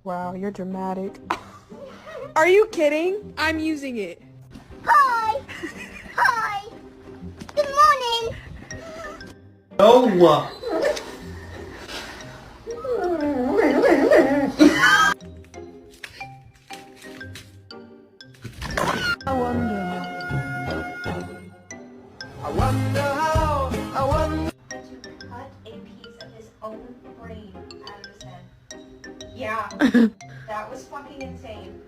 Wow, you're dramatic. Are you kidding? I'm using it. Hi! Hi! Good morning! No! I wonder how. Had to cut a piece of his own brain out of his head. Yeah, that was fucking insane.